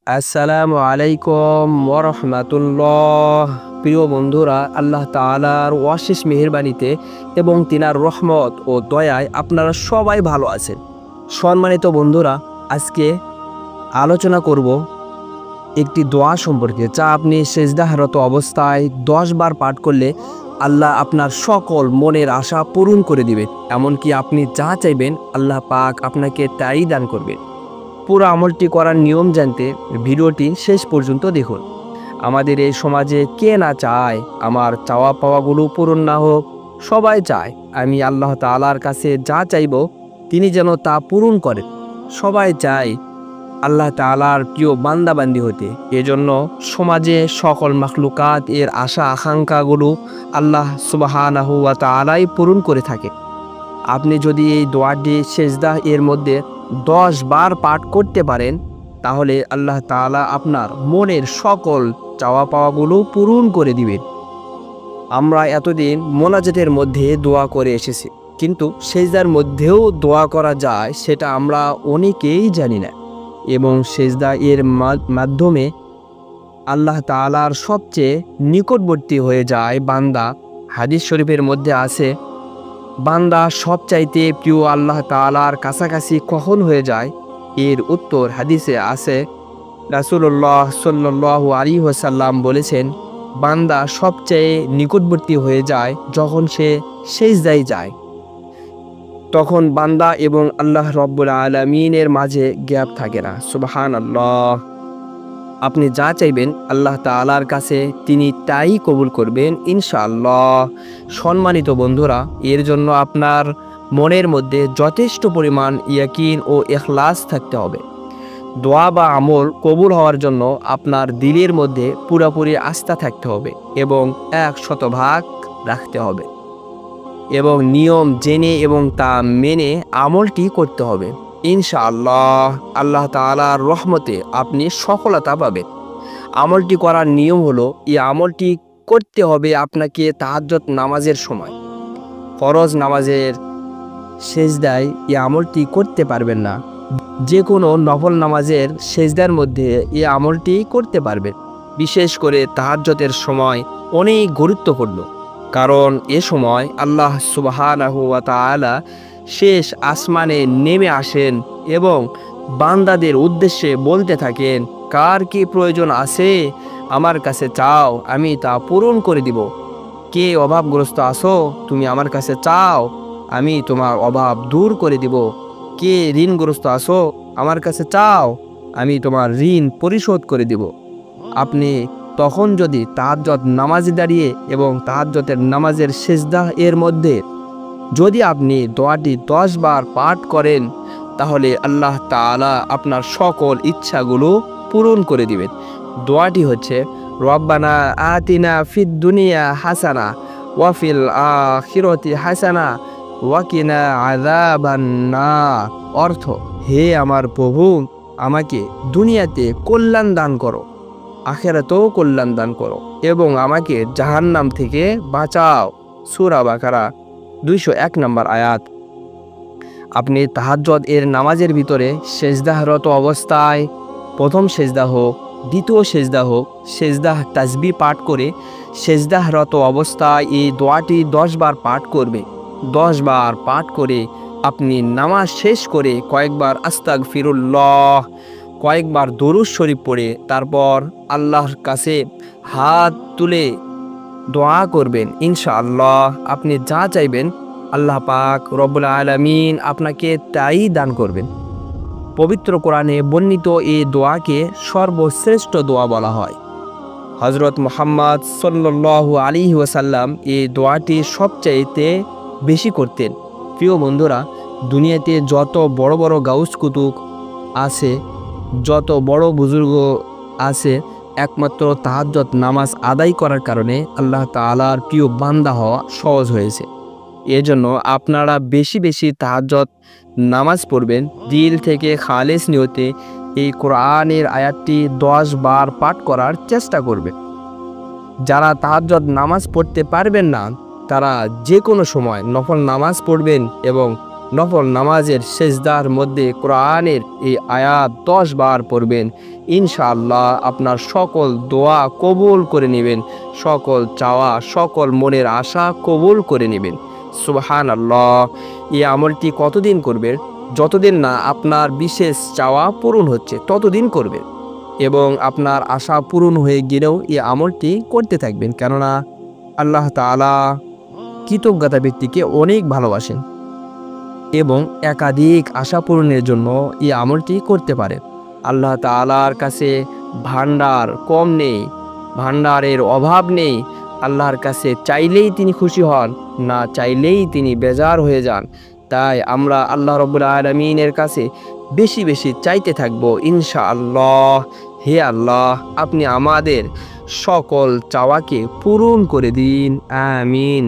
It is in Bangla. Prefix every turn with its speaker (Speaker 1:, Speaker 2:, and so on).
Speaker 1: আসসালামু আলাইকুম ওরহমাতুল্লাহ। প্রিয় বন্ধুরা, আল্লাহ তাআলার অশেষ মেহেরবানিতে এবং তিনার রহমত ও দয়ায় আপনারা সবাই ভালো আছেন। সম্মানিত বন্ধুরা, আজকে আলোচনা করব একটি দোয়া সম্পর্কে, যা আপনি সেজদারত অবস্থায় 10 বার পাঠ করলে আল্লাহ আপনার সকল মনের আশা পূরণ করে দিবেন। এমনকি আপনি যা চাইবেন আল্লাহ পাক আপনাকে তাই দান করবেন। পুরো আমলটি করার নিয়ম জানতে ভিডিওটি শেষ পর্যন্ত দেখুন। আমাদের এই সমাজে কে না চায় আমার চাওয়া পাওয়াগুলো পূরণ না হোক? সবাই চায় আমি আল্লাহ তাআলার কাছে যা চাইব তিনি যেন তা পূরণ করেন। সবাই চায় আল্লাহ তাআলার প্রিয় বান্দাবান্দি হতে। এজন্য সমাজে সকল মাখলুকাত এর আশা আকাঙ্ক্ষাগুলো আল্লাহ সুবহানাহু ওয়া তাআলাই পূরণ করে থাকে। আপনি যদি এই দোয়াটি সেজদা এর মধ্যে 10 বার পাঠ করতে পারেন, তাহলে আল্লাহ তাআলা আপনার মনের সকল চাওয়া পাওয়াগুলো পূরণ করে দিবেন। আমরা এতদিন মোনাজাতের মধ্যে দোয়া করে এসেছি, কিন্তু সেজদার মধ্যেও দোয়া করা যায় সেটা আমরা অনেকেই জানি না। এবং সেজদা এর মাধ্যমে আল্লাহ তাআলার সবচেয়ে নিকটবর্তী হয়ে যায় বান্দা। হাদিস শরীফের মধ্যে আছে, বান্দা সবচাইতে প্রিয় আল্লাহ তাআলার কাছাকাছি কখন হয়ে যায়? এর উত্তর হাদিসে আছে। রাসূলুল্লাহ সাল্লাল্লাহু আলাইহি ওয়াসাল্লাম বলেছেন, বান্দা সবচেয়ে নিকটবর্তী হয়ে যায় যখন সে সিজদায় যায়। তখন বান্দা এবং আল্লাহ রব্বুল আলামিনের মাঝে গ্যাপ থাকে না। সুবহানাল্লাহ। আপনি যা চাইবেন আল্লাহ তাআলার কাছে তিনি তাই কবুল করবেন ইনশাআল্লাহ। সম্মানিত বন্ধুরা, এর জন্য আপনার মনের মধ্যে যথেষ্ট পরিমাণ ইয়াকিন ও ইখলাস থাকতে হবে। দোয়া বা আমল কবুল হওয়ার জন্য আপনার দিলের মধ্যে পুরোপুরি আস্থা থাকতে হবে এবং 100% রাখতে হবে এবং নিয়ম জেনে এবং তা মেনে আমলটি করতে হবে ইনশাআল্লাহ। আল্লাহ তাআলার রহমতে আপনি সফলতা পাবেন। আমলটি করার নিয়ম হলো, এই আমলটি করতে হবে আপনাকে তাহাজ্জুদ নামাজের সময়। ফরজ নামাজের সেজদায় এই আমলটি করতে পারবেন না। যে কোনো নফল নামাজের সেজদার মধ্যে এই আমলটি করতে পারবেন। বিশেষ করে তাহাজ্জুদের সময় অনেক গুরুত্বপূর্ণ, কারণ এ সময় আল্লাহ সুবহানাহু ওয়া তাআলা শেষ আসমানে নেমে আসেন এবং বান্দাদের উদ্দেশ্যে বলতে থাকেন, কার কি প্রয়োজন আছে আমার কাছে চাও, আমি তা পূরণ করে দিব। কে অভাবগ্রস্ত আছো, তুমি আমার কাছে চাও, আমি তোমার অভাব দূর করে দিব। কে ঋণগ্রস্ত আছো, আমার কাছে চাও, আমি তোমার ঋণ পরিশোধ করে দিব। আপনি তখন যদি তাহাজ্জুদ নামাজে দাঁড়িয়ে এবং তাহাজ্জুদের নামাজের সিজদা এর মধ্যে যদি আপনি দোয়াটি 10 বার পাঠ করেন, তাহলে আল্লাহ তাআলা আপনার সকল ইচ্ছাগুলো পূরণ করে দিবেন। দোয়াটি হচ্ছে, রব্বানা আতিনা ফিদ দুনিয়া হাসানা ওয়া ফিল আখিরাতি হাসানা ওয়া কিনা আযাবান নার। অর্থ, হে আমার প্রভু, আমাকে দুনিয়াতে কল্যাণ দান করো, আখিরাতেও কল্যাণ দান করো এবং আমাকে জাহান্নাম থেকে বাঁচাও। সূরা বাকারা 201 নম্বর আয়াত। আপনি তাহাজ্জুদ এর নামাজের ভিতরে সেজদারত অবস্থায় প্রথম সেজদা হোক, দ্বিতীয় সেজদা হোক, সেজদা তাসবিহ পাঠ করে সেজদারত অবস্থায় এই দোয়াটি 10 বার পাঠ করবে। 10 বার পাঠ করে আপনি নামাজ শেষ করে কয়েকবার আস্তাগফিরুল্লাহ, কয়েকবার দরুদ শরীফ পড়ে তারপর আল্লাহর কাছে হাত তুলে দোয়া করবেন ইনশাআল্লাহ। আপনি যা চাইবেন আল্লাহ পাক রব্বুল আলামিন আপনাকে তাই দান করবেন। পবিত্র কোরআনে বর্ণিত এই দোয়াকে সর্বশ্রেষ্ঠ দোয়া বলা হয়। হযরত মুহাম্মদ সাল্লাল্লাহু আলাইহি ওয়াসাল্লাম এই দোয়াটি সবচাইতে বেশি করতেন। প্রিয় বন্ধুরা, দুনিয়াতে যত বড় বড় গাউস কুতুব আছে, যত বড় বুজুর্গ আছে, একমাত্র তাহাজ্জুদ নামাজ আদায় করার কারণে আল্লাহ তাআলার প্রিয় বান্দা হওয়া সহজ হয়েছে। এজন্য আপনারা বেশি বেশি তাহাজ্জুদ নামাজ পড়বেন। দিল থেকে খালেস নিয়তে এই কোরআনের আয়াতটি 10 বার পাঠ করার চেষ্টা করবেন। যারা তাহাজ্জুদ নামাজ পড়তে পারবেন না, তারা যে কোনো সময় নফল নামাজ পড়বেন এবং নফল নামাজের সেজদার মধ্যে কোরআনের এই আয়াত 10 বার পড়বেন, ইনশাআল্লাহ আপনার সকল দোয়া কবুল করে নেবেন, সকল চাওয়া সকল মনের আশা কবুল করে নেবেন। সুবহানাল্লাহ। এই আমলটি কতদিন করবেন? যতদিন না আপনার বিশেষ চাওয়া পূরণ হচ্ছে ততদিন করবেন, এবং আপনার আশা পূরণ হয়ে গেলেও এই আমলটি করতে থাকবেন, কেননা আল্লাহ তাআলা কৃতজ্ঞতা ব্যক্তিকে অনেক ভালোবাসেন এবং একাধিক আশা পূরণের জন্য এই আমলটি করতে পারেন। আল্লাহ তাআলার কাছে ভান্ডার কম নেই, ভান্ডারের অভাব নেই। আল্লাহর কাছে চাইলেই তিনি খুশি হন, না চাইলেই তিনি বেজার হয়ে যান। তাই আমরা আল্লাহ রাব্বুল আলামিনের কাছে বেশি বেশি চাইতে থাকবো ইনশাআল্লাহ। হে আল্লাহ, আপনি আমাদের সকল চাওয়াকে পূরণ করে দিন, আমিন।